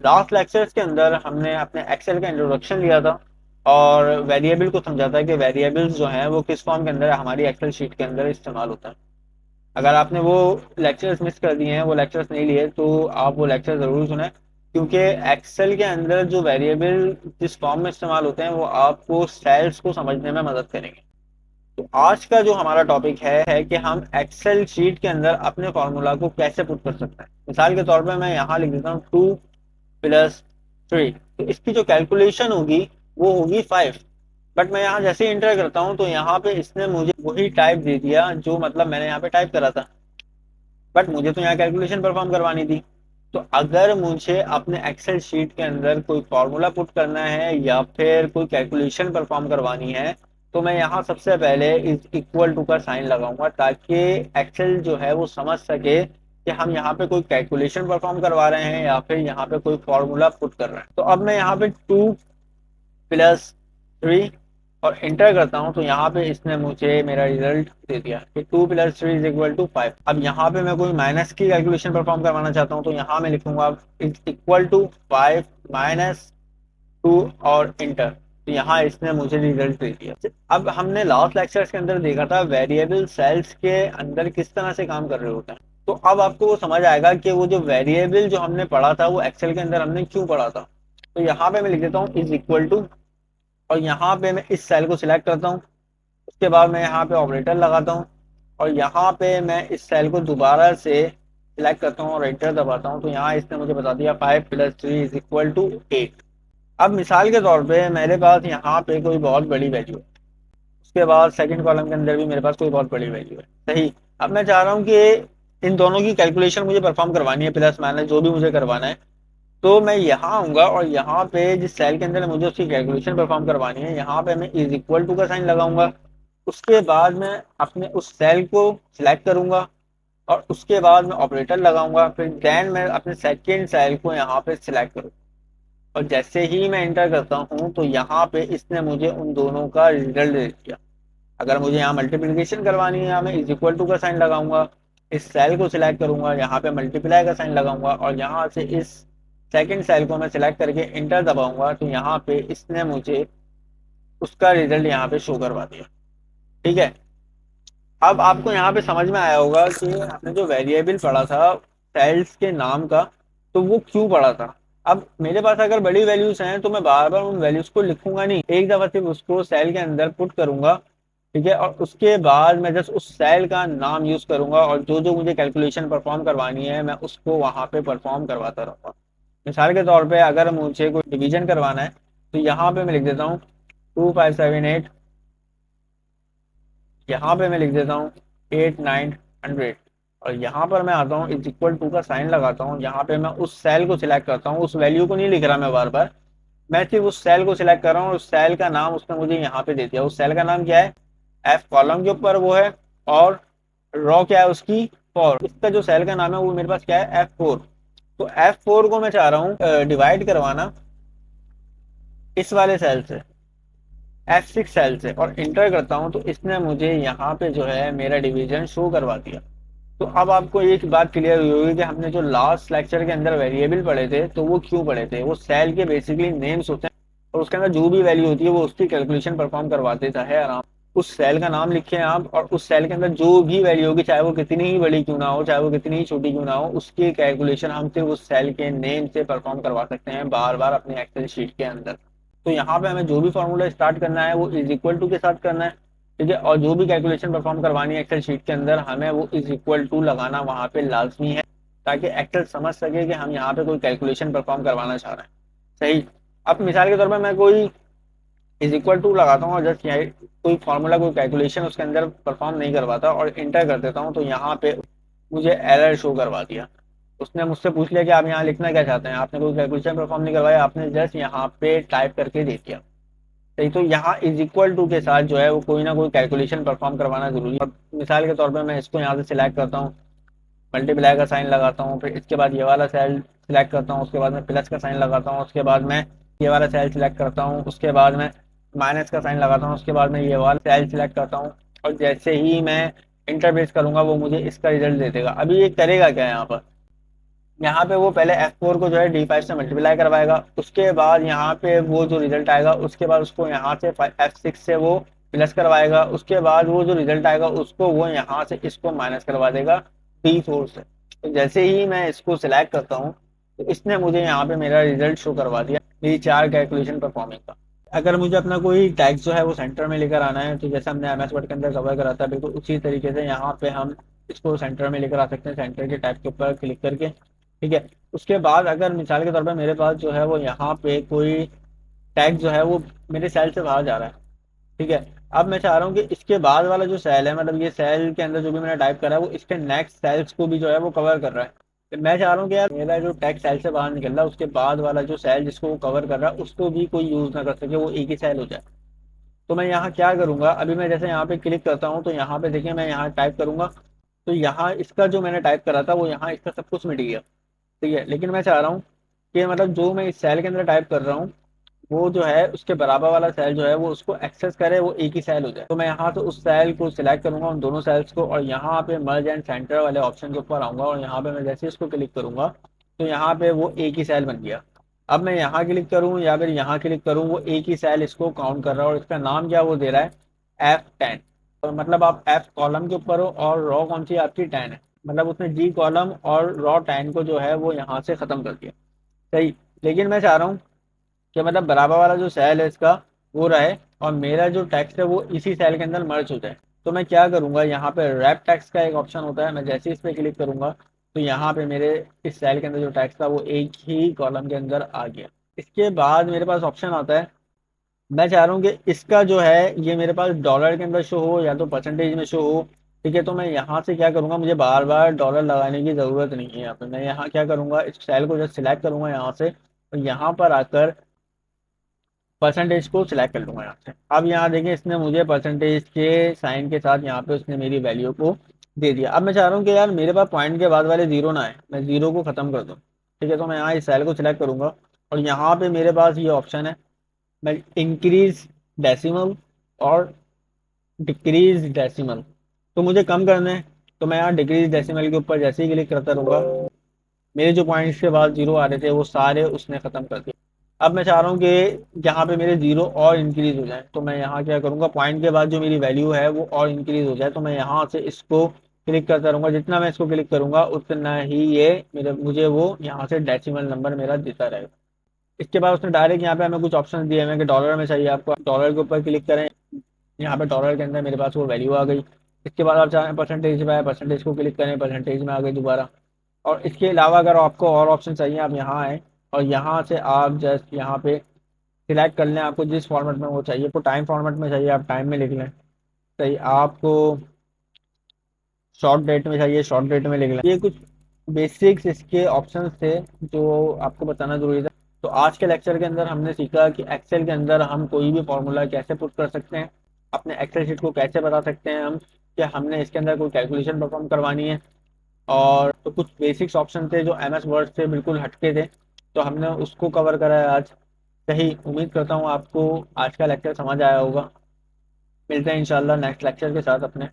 Last lectures के अंदर हमने अपने एक्सेल का इंट्रोडक्शन लिया था और वेरिएबल को समझा था कि वेरिएबल्स जो हैं वो किस फॉर्म के अंदर हमारी एक्सेल शीट के अंदर इस्तेमाल होता है। अगर आपने वो लेक्चर्स मिस कर दिए हैं, वो लेक्चर्स नहीं लिए, तो आप वो लेक्चर ज़रूर सुने, क्योंकि एक्सेल के अंदर जो वेरिएबल जिस फॉर्म में इस्तेमाल होते हैं वो आपको सेल्स को समझने में मदद करेंगे। तो आज का जो हमारा टॉपिक है कि हम एक्सेल शीट के अंदर अपने फॉर्मूला को कैसे पुट कर सकते हैं। मिसाल के तौर पे मैं यहाँ लिख देता हूँ 2+3, तो इसकी जो कैलकुलेशन होगी वो होगी 5। बट मैं यहाँ जैसे ही इंटर करता हूँ तो यहाँ पे इसने मुझे वही टाइप दे दिया जो मतलब मैंने यहाँ पे टाइप करा था, बट मुझे तो यहाँ कैलकुलेशन परफॉर्म करवानी थी। तो अगर मुझे अपने एक्सेल शीट के अंदर कोई फॉर्मूला पुट करना है या फिर कोई कैलकुलेशन परफॉर्म करवानी है, तो मैं यहाँ सबसे पहले इज इक्वल टू का साइन लगाऊंगा, ताकि एक्सेल जो है वो समझ सके कि हम यहाँ पे कोई कैलकुलेशन परफॉर्म करवा रहे हैं या फिर यहाँ पे कोई फॉर्मूला पुट कर रहे हैं। तो अब मैं यहाँ पे 2+3 और इंटर करता हूं, तो यहाँ पे इसने मुझे मेरा रिजल्ट दे दिया कि 2+3 = 5। अब यहाँ पे मैं कोई माइनस की कैलकुलेशन परफॉर्म करवाना चाहता हूँ, तो यहाँ मैं लिखूंगा इज इक्वल टू 5 - 2 और इंटर। तो यहाँ इसने मुझे रिजल्ट दे दिया। अब हमने लास्ट लेक्चर्स के अंदर देखा था वेरिएबल सेल्स के अंदर किस तरह से काम कर रहे होते हैं। तो अब आपको वो समझ आएगा कि वो जो वेरिएबल जो हमने पढ़ा था वो एक्सेल के अंदर हमने क्यों पढ़ा था। तो यहाँ पे मैं लिख देता हूँ इज इक्वल टू, और यहाँ पे मैं इस सेल को सिलेक्ट करता हूँ। उसके बाद मैं यहाँ पे ऑपरेटर लगाता हूँ और यहाँ पे मैं इस सेल को दोबारा से सिलेक्ट करता हूँ और एंटर दबाता हूँ। तो यहाँ इसने मुझे बता दिया 5+3 = 8। अब मिसाल के तौर पे मेरे पास यहाँ पे कोई बहुत बड़ी वैल्यू है, उसके बाद सेकंड कॉलम के अंदर भी मेरे पास कोई बहुत बड़ी वैल्यू है, सही। अब मैं चाह रहा हूँ कि इन दोनों की कैलकुलेशन मुझे परफॉर्म करवानी है, प्लस माइनस जो भी मुझे करवाना है। तो मैं यहाँ आऊंगा और यहाँ पे जिस सेल के अंदर मुझे उसकी कैलकुलेशन परफॉर्म करवानी है, यहाँ पे मैं इज इक्वल टू का साइन लगाऊंगा। उसके बाद मैं अपने उस सेल को सिलेक्ट करूंगा और उसके बाद मैं ऑपरेटर लगाऊंगा, फिर देन मैं अपने सेकेंड सेल को यहाँ पे सिलेक्ट करूँ। और जैसे ही मैं एंटर करता हूँ तो यहाँ पे इसने मुझे उन दोनों का रिजल्ट दे दिया। अगर मुझे यहाँ मल्टीप्लिकेशन करवानी है, यहाँ मैं इज इक्वल टू का साइन लगाऊंगा, इस सेल को सिलेक्ट करूंगा, यहाँ पे मल्टीप्लाई का साइन लगाऊंगा और यहाँ से इस सेकंड सेल को मैं सिलेक्ट करके इंटर दबाऊंगा। तो यहाँ पे इसने मुझे उसका रिजल्ट यहाँ पे शो करवा दिया। ठीक है। अब आपको यहाँ पे समझ में आया होगा कि हमने जो वेरिएबल पढ़ा था सेल्स के नाम का, तो वो क्यों पढ़ा था। अब मेरे पास अगर बड़ी वैल्यूज हैं तो मैं बार बार उन वैल्यूज को लिखूंगा नहीं, एक दफा सिर्फ उसको सेल के अंदर पुट करूंगा। ठीक है। और उसके बाद मैं जस्ट उस सेल का नाम यूज करूंगा और जो जो मुझे कैलकुलेशन परफॉर्म करवानी है मैं उसको वहां पे परफॉर्म करवाता रहूंगा। मिसाल के तौर पे अगर मुझे कोई डिवीजन करवाना है, तो यहाँ पे मैं लिख देता हूँ 2578, यहाँ पे मैं लिख देता हूँ 8900, और यहाँ पर मैं आता हूँ इज इक्वल टू का साइन लगाता हूँ। यहाँ पे मैं उस सेल को सिलेक्ट करता हूँ, उस वैल्यू को नहीं लिख रहा मैं बार बार, मैं सिर्फ उस सेल को सिलेक्ट कर रहा हूँ। उस सेल का नाम उसने मुझे यहाँ पे दे दिया। उस सेल का नाम क्या है, एफ कॉलम के ऊपर वो है, और रॉ क्या है उसकी, 4। इसका जो सेल का नाम है वो मेरे पास क्या है, F4। तो F4 को मैं चाह रहा हूँ डिवाइड करवाना इस वाले सेल से, F6 सेल से, और इंटर करता हूं तो इसने मुझे यहाँ पे जो है मेरा डिवीजन शो करवा दिया। तो अब आपको एक बात क्लियर हुई होगी कि हमने जो लास्ट लेक्चर के अंदर वेरिएबल पढ़े थे तो वो क्यों पढ़े थे। वो सेल के बेसिकली नेम्स होते हैं और उसके अंदर जो भी वैल्यू होती है वो उसकी कैलकुलेशन परफॉर्म करवा देता है आराम। उस सेल का नाम लिखें आप, और उस सेल के अंदर जो भी वैल्यू होगी, चाहे वो कितनी ही बड़ी क्यों ना हो, चाहे वो कितनी ही छोटी क्यों ना हो, उसकी कैलकुलेशन हम सिर्फ उस सेल के नेम से परफॉर्म करवा सकते हैं बार बार अपने एक्सेल शीट के अंदर। तो यहाँ पे हमें जो भी फॉर्मूला स्टार्ट करना है वो इज इक्वल टू के साथ करना है। ठीक है। और जो भी कैलकुलेशन परफॉर्म करवानी है एक्सेल शीट के अंदर, हमें वो इज इक्वल टू लगाना वहां पे लाजमी है, ताकि एक्सेल समझ सके कि हम यहाँ पे कोई कैलकुलेशन परफॉर्म करवाना चाह रहे हैं। सही। अब मिसाल के तौर पर मैं कोई इज इक्वल टू लगाता हूँ और जस्ट यहाँ कोई फॉर्मूला कोई कैलकुलेशन उसके अंदर परफॉर्म नहीं करवाता और इंटर कर देता हूँ, तो यहाँ पे मुझे एरर शो करवा दिया। उसने मुझसे पूछ लिया कि आप यहाँ लिखना क्या चाहते हैं, आपने कोई कैलकुलेशन परफॉर्म नहीं करवाया, आपने जस्ट यहाँ पे टाइप करके दे दिया। सही। तो यहाँ इज इक्वल टू के साथ जो है वो कोई ना कोई कैलकुलेशन परफॉर्म करवाना जरूरी है। मिसाल के तौर पर मैं इसको यहाँ से सिलेक्ट करता हूँ, मल्टीप्लाई का साइन लगाता हूँ, फिर इसके बाद ये वाला सेल सिलेक्ट करता हूँ, उसके बाद मैं प्लस का साइन लगाता हूँ, उसके बाद मैं ये वाला सेल सिलेक्ट करता हूँ, उसके बाद मैं माइनस का साइन लगाता हूँ, उसके बाद मैं ये वाला सेल सिलेक्ट करता हूँ, और जैसे ही मैं इंटरप्रेस करूंगा वो मुझे इसका रिजल्ट दे देगा। अभी ये करेगा क्या यहाँ पर, यहाँ पे वो पहले F4 को जो है D5 से मल्टीप्लाई करवाएगा, उसके बाद यहाँ पे वो जो रिजल्ट आएगा उसके बाद उसको यहाँ से F6 से वो प्लस करवाएगा, उसके बाद वो जो रिजल्ट आएगा उसको वो यहाँ से इसको माइनस करवा देगा D4 से। तो जैसे ही मैं इसको सिलेक्ट करता हूँ तो इसने मुझे यहाँ पे मेरा रिजल्ट शो करवा दिया मेरी 4 कैलकुलेशन परफॉर्मिंग का। अगर मुझे अपना कोई टैक्स जो है वो सेंटर में लेकर आना है, तो जैसे हमने एमएस वर्ड के अंदर कवर करा था, बिल्कुल उसी तरीके से यहाँ पे हम इसको सेंटर में लेकर आ सकते हैं, सेंटर के टैब के ऊपर क्लिक करके। ठीक है। उसके बाद अगर मिसाल के तौर पर मेरे पास जो है वो यहाँ पे कोई टैग जो है वो मेरे सेल से बाहर जा रहा है। ठीक है। अब मैं चाह रहा हूँ कि इसके बाद वाला जो सेल है, मतलब ये सेल के अंदर जो भी मैंने टाइप करा है वो इसके नेक्स्ट सेल्स को भी जो है वो कवर कर रहा है। तो मैं चाह रहा हूँ कि यार मेरा जो टैग सेल से बाहर निकल रहा है उसके बाद वाला जो सेल जिसको वो कवर कर रहा है उसको भी कोई यूज ना कर सके, वो एक ही सेल हो जाए। तो मैं यहाँ क्या करूंगा, अभी मैं जैसे यहाँ पे क्लिक करता हूँ तो यहाँ पे देखिए मैं यहाँ टाइप करूंगा तो यहाँ इसका जो मैंने टाइप करा था वो यहाँ इसका सब कुछ मिट गया। ठीक है। लेकिन मैं चाह रहा हूँ कि मतलब जो मैं इस सेल के अंदर टाइप कर रहा हूँ वो जो है उसके बराबर वाला सेल जो है वो उसको एक्सेस करे, वो एक ही सेल हो जाए। तो मैं यहाँ से उस सेल को सिलेक्ट करूंगा, उन दोनों सेल्स को, और यहाँ पे मर्ज एंड सेंटर वाले ऑप्शन के ऊपर आऊंगा और यहाँ पे मैं जैसे इसको क्लिक करूंगा तो यहाँ पे वो एक ही सेल बन गया। अब मैं यहाँ क्लिक करूँ या फिर यहाँ क्लिक करूँ वो एक ही सेल इसको काउंट कर रहा है, और इसका नाम क्या वो दे रहा है F10। तो मतलब आप F कॉलम के ऊपर हो और रॉ कौन सी आपकी 10 है, मतलब उसने जी कॉलम और रॉ 10 को जो है वो यहाँ से खत्म कर दिया। सही। लेकिन मैं चाह रहा हूँ कि मतलब बराबर वाला जो सेल है इसका वो रहे और मेरा जो टेक्स्ट है वो इसी सेल के अंदर मर्ज हो जाए। तो मैं क्या करूंगा, यहाँ पे रैप टेक्स्ट का एक ऑप्शन होता है, मैं जैसे ही इस पे क्लिक करूंगा तो यहाँ पे मेरे इस सेल के अंदर जो टेक्स्ट था वो एक ही कॉलम के अंदर आ गया। इसके बाद मेरे पास ऑप्शन आता है, मैं चाह रहा हूँ कि इसका जो है ये मेरे पास डॉलर के अंदर शो हो या तो परसेंटेज में शो हो। ठीक है। तो मैं यहाँ से क्या करूँगा, मुझे बार बार डॉलर लगाने की ज़रूरत नहीं है। यहाँ पे मैं यहाँ क्या करूँगा, इस सेल को जस्ट सिलेक्ट करूँगा यहाँ से और यहाँ पर आकर परसेंटेज को सिलेक्ट कर लूंगा यहाँ से। अब यहाँ देखिए इसने मुझे परसेंटेज के साइन के साथ यहाँ पे उसने मेरी वैल्यू को दे दिया। अब मैं चाह रहा हूँ कि यार मेरे पास पॉइंट के बाद वाले जीरो ना आए, मैं जीरो को खत्म कर दूँ। ठीक है। तो मैं यहाँ इस सेल को सिलेक्ट करूंगा और यहाँ पे मेरे पास ये ऑप्शन है, मैं इंक्रीज डेसिमल और डिक्रीज डेसिमल, तो मुझे कम करना है। तो मैं यहाँ डिक्रीज डेसिमल के ऊपर जैसे ही क्लिक करता रहूंगा, मेरे जो पॉइंट्स के बाद जीरो आ रहे थे वो सारे उसने खत्म कर दिए। अब मैं चाह रहा हूँ कि यहाँ पे मेरे जीरो और इंक्रीज हो जाए, तो मैं यहाँ क्या करूँगा, पॉइंट के बाद जो मेरी वैल्यू है वो और इंक्रीज हो जाए। तो मैं यहाँ से इसको क्लिक करता रहूंगा, जितना मैं इसको क्लिक करूंगा उतना ही ये मेरे मुझे वो यहाँ से डेसिमल नंबर मेरा देता रहेगा। इसके बाद उसने डायरेक्ट यहाँ पे हमें कुछ ऑप्शन दिए हैं कि डॉलर में चाहिए आपको, डॉलर के ऊपर क्लिक करें। यहाँ पे डॉलर के अंदर मेरे पास वो वैल्यू आ गई। इसके बाद आप चाहें परसेंटेज में आए, परसेंटेज को क्लिक करें, परसेंटेज में आ गई दोबारा। और इसके अलावा अगर आपको और ऑप्शन चाहिए आप यहाँ आए और यहाँ से आप जस्ट यहाँ पे सिलेक्ट कर लें, आपको जिस फॉर्मेट में वो चाहिए। आपको टाइम फॉर्मेट में चाहिए आप टाइम में लिख लें, सही। आपको शॉर्ट डेट में चाहिए शॉर्ट डेट में लिख लें। ये कुछ बेसिक्स इसके ऑप्शंस थे जो आपको बताना जरूरी था। तो आज के लेक्चर के अंदर हमने सीखा कि एक्सेल के अंदर हम कोई भी फॉर्मूला कैसे पुट कर सकते हैं, अपने एक्सेल शीट को कैसे बता सकते हैं हम कि हमने इसके अंदर कोई कैलकुलेशन परफॉर्म करवानी है। और तो कुछ बेसिक्स ऑप्शन थे जो एमएस वर्ड से बिल्कुल हटके थे, तो हमने उसको कवर करा है आज। सही। उम्मीद करता हूँ आपको आज का लेक्चर समझ आया होगा। मिलते हैं इंशाल्लाह नेक्स्ट लेक्चर के साथ अपने।